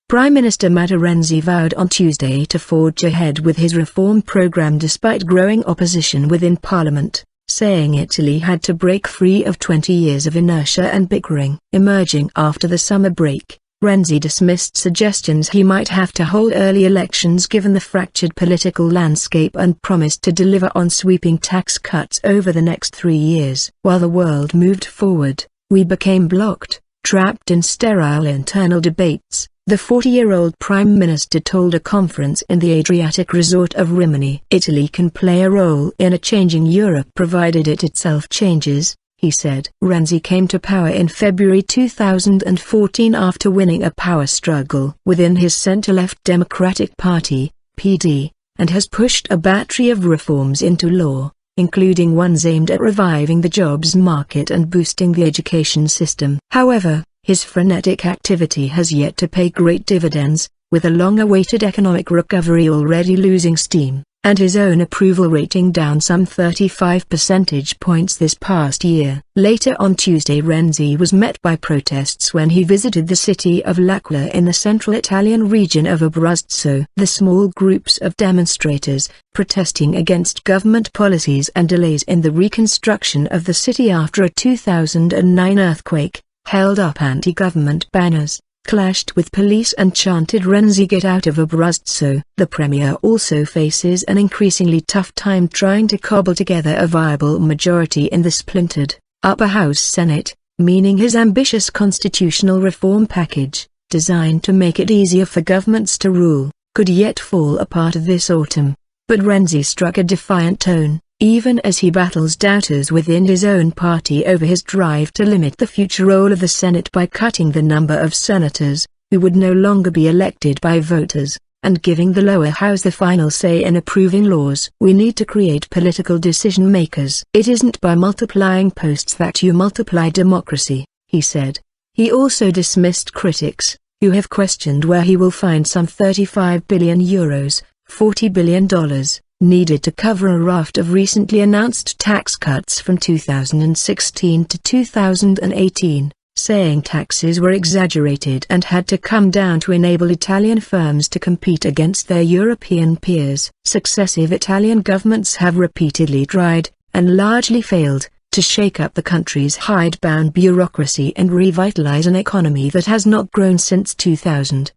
Prime Minister Matteo Renzi vowed on Tuesday to forge ahead with his reform program despite growing opposition within Parliament, saying Italy had to break free of 20 years of inertia and bickering. Emerging after the summer break, Renzi dismissed suggestions he might have to hold early elections given the fractured political landscape and promised to deliver on sweeping tax cuts over the next 3 years. While the world moved forward, we became blocked, trapped in sterile internal debates, the 40-year-old Prime Minister told a conference in the Adriatic resort of Rimini. Italy can play a role in a changing Europe provided it itself changes, he said. Renzi came to power in February 2014 after winning a power struggle within his centre-left Democratic Party, PD, and has pushed a battery of reforms into law, including ones aimed at reviving the jobs market and boosting the education system. However, his frenetic activity has yet to pay great dividends, with a long-awaited economic recovery already losing steam, and his own approval rating down some 35 percentage points this past year. Later on Tuesday, Renzi was met by protests when he visited the city of L'Aquila in the central Italian region of Abruzzo. The small groups of demonstrators, protesting against government policies and delays in the reconstruction of the city after a 2009 earthquake, held up anti-government banners, clashed with police and chanted "Renzi, get out of Abruzzo." The premier also faces an increasingly tough time trying to cobble together a viable majority in the splintered upper house Senate, meaning his ambitious constitutional reform package, designed to make it easier for governments to rule, could yet fall apart this autumn. But Renzi struck a defiant tone, even as he battles doubters within his own party over his drive to limit the future role of the Senate by cutting the number of senators, who would no longer be elected by voters, and giving the lower house the final say in approving laws. We need to create political decision makers. It isn't by multiplying posts that you multiply democracy, he said. He also dismissed critics, who have questioned where he will find some €35 billion, $40 billion, needed to cover a raft of recently announced tax cuts from 2016 to 2018, saying taxes were exaggerated and had to come down to enable Italian firms to compete against their European peers. Successive Italian governments have repeatedly tried, and largely failed, to shake up the country's hidebound bureaucracy and revitalize an economy that has not grown since 2000.